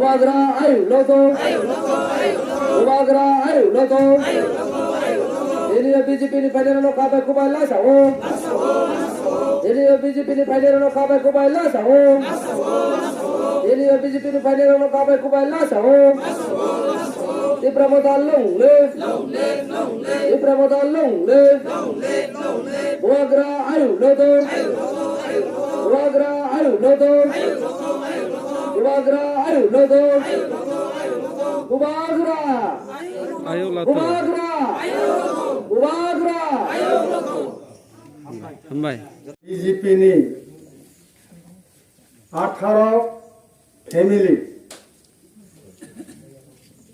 Bubagra ayo loto. Bubagra ayo loto. Ini BJP ni fighter no kabe kubai la sawo. Ini BJP ni fighter no kabe kubai la sawo. Ini BJP ni fighter no kabe kubai la sawo. Di Pramoda long live. Di Pramoda long live. Bubagra ayo loto. Bubagra ayo loto. Bubagra ayo loto. Bubagra ayo loto. Bubagra Bubagra ayo loto. Hambai. BJP ni 18 family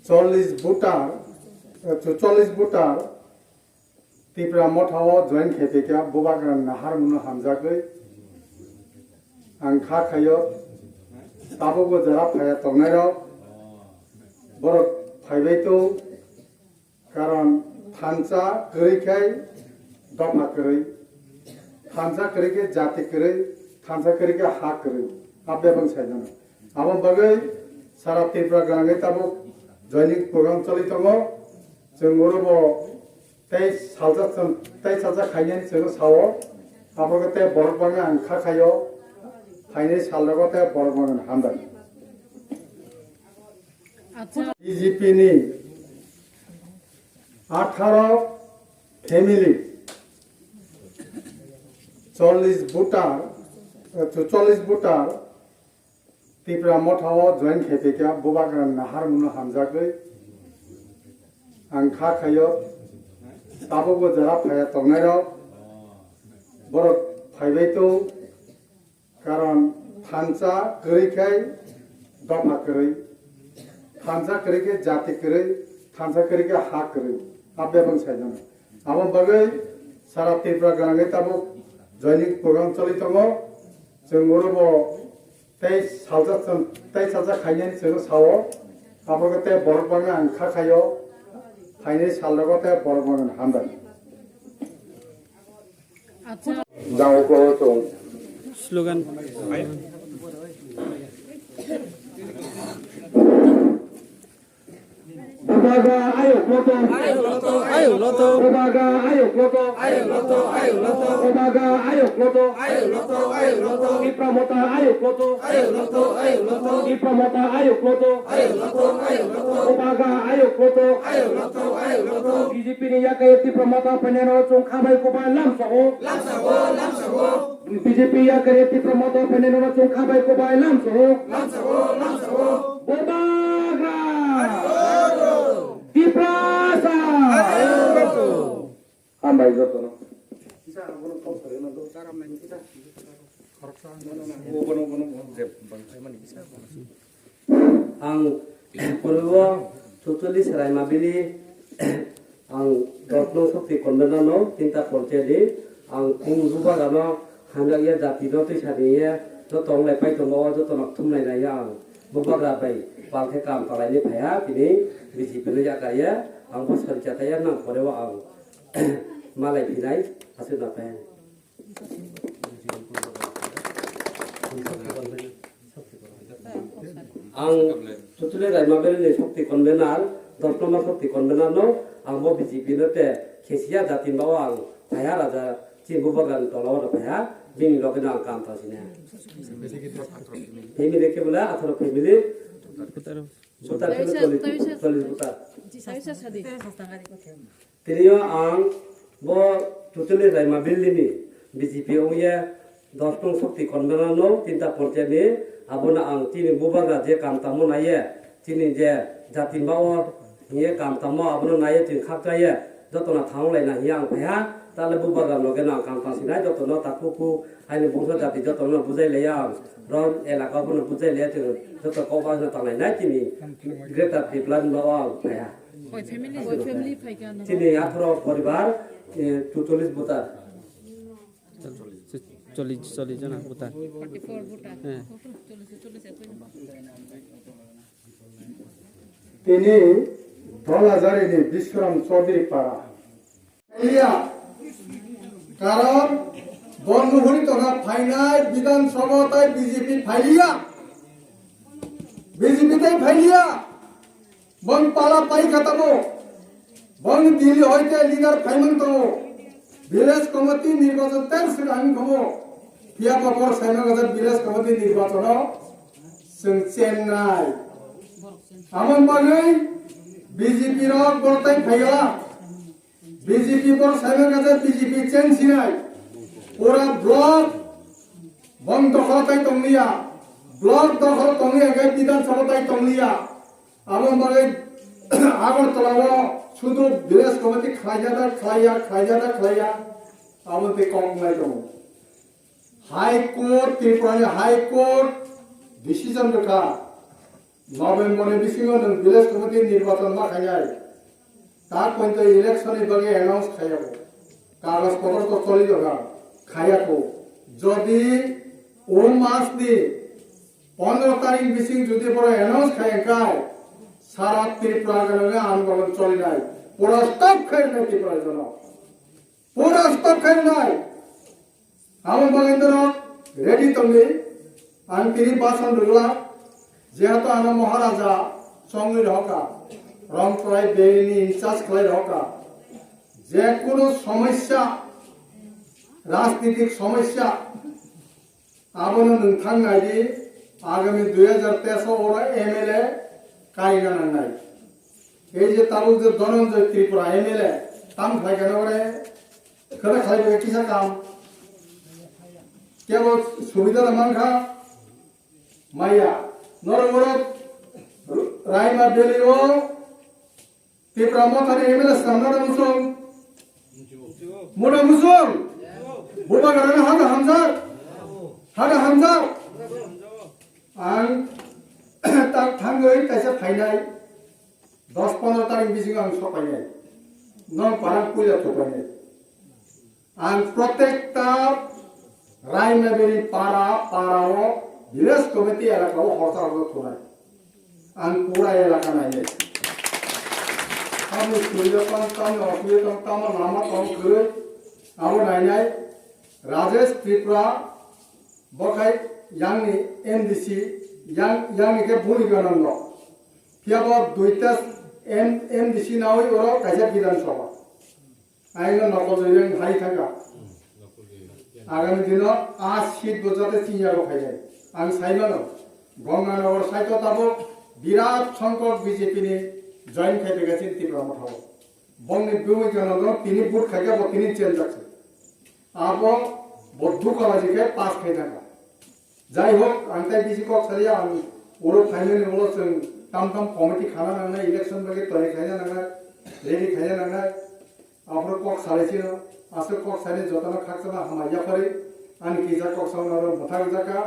40 voter Tripura মঠাও join খেপেকা বুবাগ্রাन नाहार मुनो हामजागै आं खा खायो ताबो जरा फाया तंनायाव बरक फाइबायतो कारण थानसा गरैखाय दफा गरै थानसा गरैखे जाति गरै थानसा गरैखे हा गरै आबे बंसायना आबो बागै सारा त्रिपुरा गांगै ताबो जयनिक प्रग्राम चलि दङ जों गरबो 23 साजा खायनायनि जों सावो आबोगते बरबाङा आं खा खायो फाइने सालगते बरबाङा हामबाय BJP ni 18 family 40 voter Tripura মঠাও জয়েন খেপেকা বুবাগ্রাन नाहार मुनो हामजागै आं खा खायो ताबो जरा फाया तंनायाव बरक फाइबायतो कारण थानसा गरैखाय दफा गरै थानसा गरैखे जाति गरै थानसा गरैखे हा गरै आबे बंसायना आबो बागै सारा त्रिपुरा गांगै ताबो जयनिक प्रग्राम चलि दङ जों गरबो 23 साजा खायनायनि जों सावो आबोगते बरबाङा आं खा खायो फाइने सालगते बरबाङा हामबाय जावको तो slogan Bubaga ayo loto. ayo loto. Bubaga ayo loto. Bubaga ayo loto. Di Pramota ayo loto. Di Pramota ayo loto. Bubaga ayo loto. BJP ni ya kaya Di Pramota penero chung khamai kubai lam sawo. BJP ya kaya Di Pramota penero chung khamai kubai lam sawo. Bubaga Di Prasa Hambai joto no Ang Purwo totally serai mabili ang dotno sakti konbenano tinta porcedi ang pungruba gano hanga ya jati no ti sadiya to tong lai pai to mo to nak thum lai na yang bubagra pai palke kam talai ni phaya tini BJP ni ya kaya ang bos kerja kaya nang korewa ang malai pinai asu na pai ang tutule rai mabel ni sakti konbenal dotno sakti konbenano ang bo BJP no te khesia jatin bawang phaya raja chi bubagan tolawa na phaya bini lokena ang kam tasine family ke bola atharo family Butar kilo tolis butar. Tiriyo ang bo tutuli rai mabili ni BJP ongya 10 nong sakti konbenano tinta porce ni abona ang tini bubaga je kam tamu naye tini je jatin bawa ye kam tamu abona naye tin khakka ye jotona thang lai na yang phaya tale bubaga logena kam tasina jotona takuku aini bungso jati jotona bujai layang ron elaka bono bujai le tin joto koba na tangai na tini greater people bawa phaya Oi family phaika no tini athro poribar tutolis butar 40 जना buta 44 buta হ্যাঁ 40 তিনি 2000 ni Bishram Chaudhary para কারণ বর্ণভূমি তথা final বিধানসভায় BJP ফাইলিয়া BJP তাই ফাইলিয়া বং পালা পাই খাতাবো বং দিল্লি হইতে leader ফাইমন তো ভিলেজ কমিটি নির্বাচন তেল আমি খবো পিয়া বাবর সাইনগত ভিলেজ কমিটি নির্বাচন जों চেন্নাই আমন বাগৈ বিজেপি র বর্তাই ফাইলা বিজেপি বর সাইনগত বিজেপি চেন সিনাই পুরা ব্লক বন্ধ দখলতাই তংলিয়া ব্লক দখল তংলিয়া গে বিধানসভাতাই তংলিয়া আমন বাগৈ আগরতলাও শুধু ভিলেজ কমিটি খাইয়া আমতে কম নাই দङ হাইকোর্ট ত্রিপুরানি হাইকোর্ট ডিসিশন রেখা নভেম্বরের বিসিङाव नों ভিলেজ কমিটি নির্বাচন मा খাইয়াই তা পর্যন্ত ইলেকশনের বাগে অ্যানাউন্স খাইয়াবো কাগজ পত্র তো চলি যাবা খাইয়াবো যদি ও মাস দি 15 তারিখ বিসিং যদি পরে অ্যানাউন্স খাইয়াই সারা ত্রিপুরা গণে আন্দোলন চলি নাই পুরো স্টপ খাই নাই ত্রিপুরার জন্য পুরো স্টপ খাই নাই আমন বাগেন্দ্র রেডি তুমি आं তিনি বাসন রুলা যেহেতু আনা মহারাজা সঙ্গে রহকা রংপ্রায় বেরিনি ইনচার্জ খাই রহকা যে কোনো সমস্যা রাজনৈতিক সমস্যা আবনো নोंथांनायदि আগামী 2013 ওরা এমএলএ কাইনা নাই এই যে তাবুক যে ধনঞ্জয় ত্রিপুরা এমএলএ তাম খাইগানো করে করে খাইবে কিসা কাম কেবল সুবিধা মানখা মাইয়া নরমর রাইমা বেলিও ত্রিপুরা মথারে এমএলএ সামনা মুসুম মোটা মুসুম বুবা গারানা হাগা হামজা आं ता थांगै कायसा फाइनाय 10-15 तारिख बिसिङ आं सफायनाय न पारां पुजा थपायनाय आं प्रत्येकता रायमाबेरी पाराव ভিলেজ কমিটি এলাকাও হরতাল থনাय आं पूरा एलाका नायनाय আমি সুবিধাপান তাম অসুবিধা তাম নামা তাম করে আবো নাयनाय রাজেশ ত্রিপুরা বকাই यांनि एमडीसी यांनि के भूमि गणन फियाबो दुईटा एमडीसी नावै ओरो कायसा विधानसभा आइनो नकलजों हाई थाका आगामी दिन आ सीट बजाते चिनियारो खाइनाय आं साइमानो गंगानगर साइटताबो बिराट संकट बीजेपी नि जॉइन खाइबेगासिनो त्रिपुरा मठाव बंनि भूमि गणन तिनि बुट खाइगाबो तिनि चेंज जाखै आबो बद्धु कलाजिके पास खाइ थाका যাই হোক আন্তাই বিসি কক সারিয়া আমি ওরো ফাইনালি হলো তাম কমিটি খানা নাংনা ইলেকশন বাগে তয় খাইনা নাংনা রেডি খাইনা নাংনা আপর কক সারিছিল আসে কক সারি যতনা খাকছনা হামাইয়া পারে আনি কিজা কক সামনার মথাগ জাকা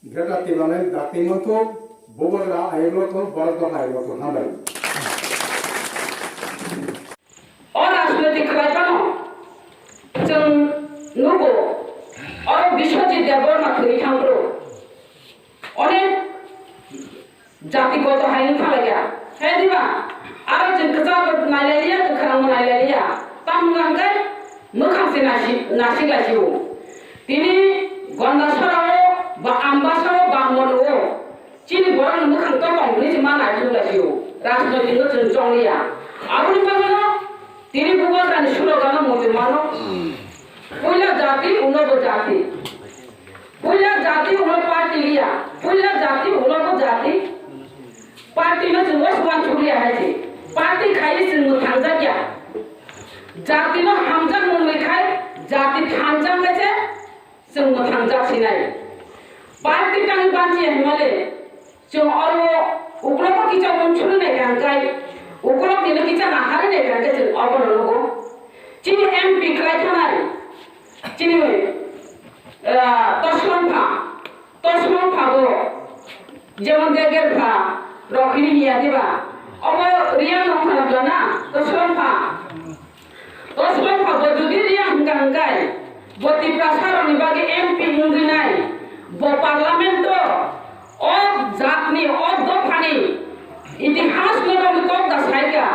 গ্রেটা তিবানে দাতি মতো ববরা আইলো তো বড় তো আইলো তো হামাই और राजनीतिक खालायफानो जों नुगो और विश्वजित देवबर्मा थै थांग्रो अनेक जातिगत हायनि खालाया हे दिबा आरो जों गोजाबो नायलायलिया गोखारां नायलायलिया तामगांगाय मोखांसे नासिगासियो तिनि गन्दासराव बा आम्बासराव बा मन'आव चिनि बरन मोखां तो बांगनि मा नायलायसियो राजनीतिक जों जंलिया आबुनि बागनो तिनि बुबागानि सुलगान मते मानो पहला जाति उन्नत जाति पहला जाति उन्नत पार्टी लिया पहला जाति उन्नत जाति पार्टी में जो वसवान छुड़िया है जी पार्टी खाई से मुठांजा क्या जाति में हमजा मुंबई खाए जाति थांजा में से मुठांजा सिनाई पार्टी टांग बांची है मले जो और वो उकलों की जो मुंशुल नहीं करते उकलों की लोग कितना हारे नहीं करते जो अपन लोगों चीनी एमपी क्लाइट हमारे चीनी में तस्लों भागो जेवन देगर भा रखिनी हिया दिबा अब रिया नखना बना तस्लों भागो जुदी रिया हंगाई बती प्रसारणी बागे एमपी मुंगी नाई बो पार्लियामेंट ओ जातनी ओ दफानी इतिहास लोगों को दसाइगा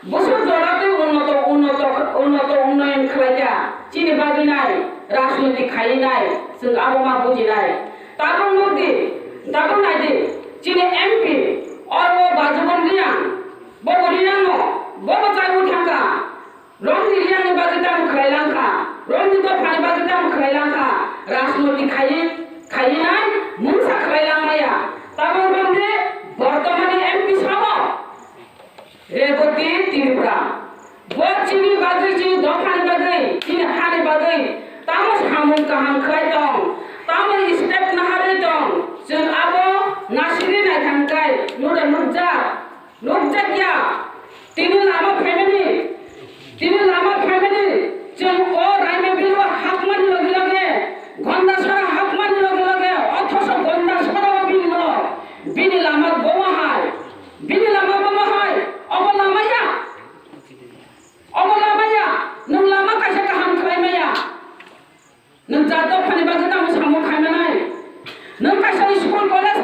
बसर जराते उन्नत उन्नयन खालाया चीनी बागी नाई राजनीतिक खाई नाई जों आबमा बुझि नाई दाबो नायदि चीनी एमपी और वो बाजुबन रियांग वो रियांग वो बचाई उठांगा रोंग रियांग ने बाजिता मुखलाइलांगा रोंग तो फानी बाजिता मुखलाइलांगा राजनीति खाई नाय मुंसा खलाइलांगाया ताबो रोंगे बर्तमानी एमपी सामो रेवती त्रिपुरा वो चीनी बागै चीनी दफानी बागै चीनी हानि बागै तामो सामुं काहां खलाइ दं तामो स्टेप नाहारै दं जों आबो नासिरि नायखांखाय नुदा नुजाकिया तिनि लामा फेमिली जों ओ रायमे बिलवा हाकमानि लगे लगे गन्दासरा हाकमानि लगे लगे अथस गन्दासरा बिनो बिनि लामा बोमाहाय अबलामाया नों लामा कायसा गाहाम खालायमाया नों जादब फानि बागै दाम सामु खायमानाय नों कायसा स्कुल कलेज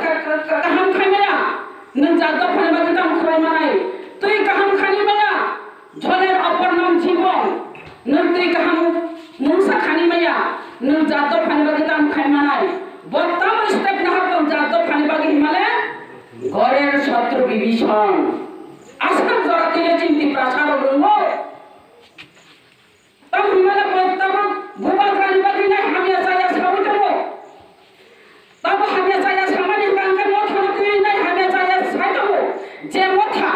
गाहाम खायमाया नों जादब फानि बागै दाम खालायमानाय तुई गाहाम खानिमाया झलेर अपर नाम जीवन नों तुई गाहाम मुंसा खानिमाया नों जादब फानि बागै दाम खायमानाय बत्ताम स्टेप नाहार जादब फानि बागै हिमालय घरेर शत्रु विभीषण आसाम जरातिले चिंती प्रसार रंगो तब हिमालय तब भूभाग्रानी बागै नाय हामिया जाया सावै दङ तब हामिया जाया सामानि बांगा मथानो तुई नाय हामिया जाया साय दङ जे मथा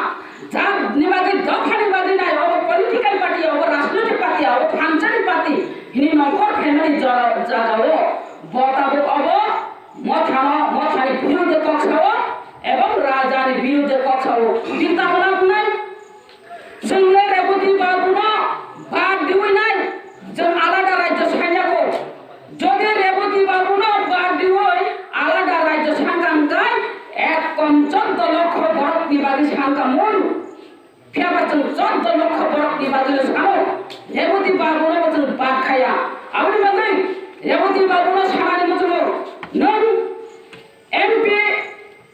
जा निबागै दफानि बागै नाय अब पॉलिटिकल पार्टी अब राजनीतिक पार्टी अब फांचानि पार्टी हिनि नखर फेमिली जागाओ बताबो अब मथानि विरुद्ध पक्षाओ एवं राजानि विरुद्ध पक्षाओ चिंता बनाउनाय जोंले रेवती बाबुनो बाद दिउनाय जों आलादा राज्य सायनाको যদি रेवती बाबुनो बाद दिउय आलादा राज्य सायनांगाय एक कम 14 লক্ষ বরক নিবাগি সাংকামুন ফিয়াবা जों 14 লক্ষ বরক নিবাগি সামো रेवती बाबुनो जों बाद खाया आबनि बागै रेवती बाबुनो सामानि मजलो नों एमपी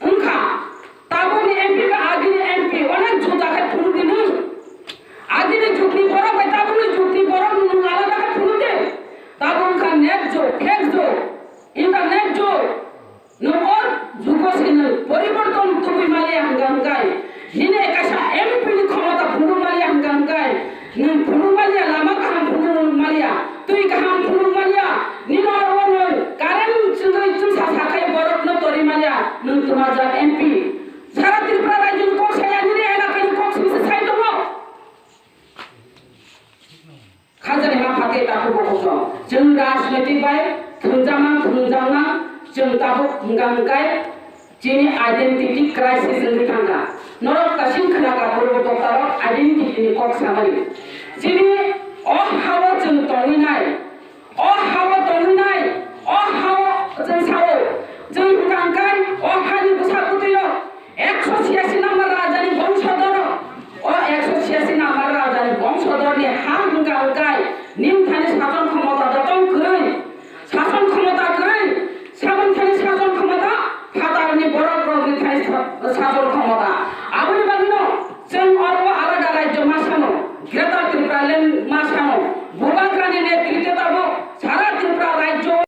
उनखा ताबोनि एमपी का आदिनि एमपी अनेक जुदाखै फुलुदिनु आदिनि जुगनि बरक बाय ताबोनि जुगनि बरक नु आलादाखै फुलुदे ताबोनखा नेट जो फेक जो इंटरनेट जो नु और जुगोसिन परिवर्तन तुबि माले हांगांगाय निने एकासा एमपी नि क्षमता फुलु माले हांगांगाय नु फुलु माले लामा काहां फुलु मालिया तुई काहां फुलु मालिया निनो अरवन कारेन्ट जों साखाय बरक न तरि मालिया नों तुमाजा एमपी सारा त्रिपुरा राज्यनि कक्साया निने एलाकानि कक्समिसे साय दङ खाजानि मा फाते ताखौ बखौ जों राजनीतिक बाय थोंजामा जों ताबो हंगांगाय जिनि आइडेन्टिटी क्राइसिस जों थांगा नरक कासिन खोनागा बरबो दक्तारक आइडेन्टिटीनि कक्सामानि जिनि अ हावा जों तंगिनाय अ हावा तंगिनाय अ हावा जों सावो जों हंगांगाय अ हानि बुसाकुतियो 186 नाम्बार राजानि बंशधर अ 186 नाम्बार राजानि बंशधरनि हा हंगांगाय निमथानि शासन क्षमता दतम गै शासन क्षमता गै साबनथानि शासन क्षमता फादारनि बरक रगनि थानि शासन क्षमता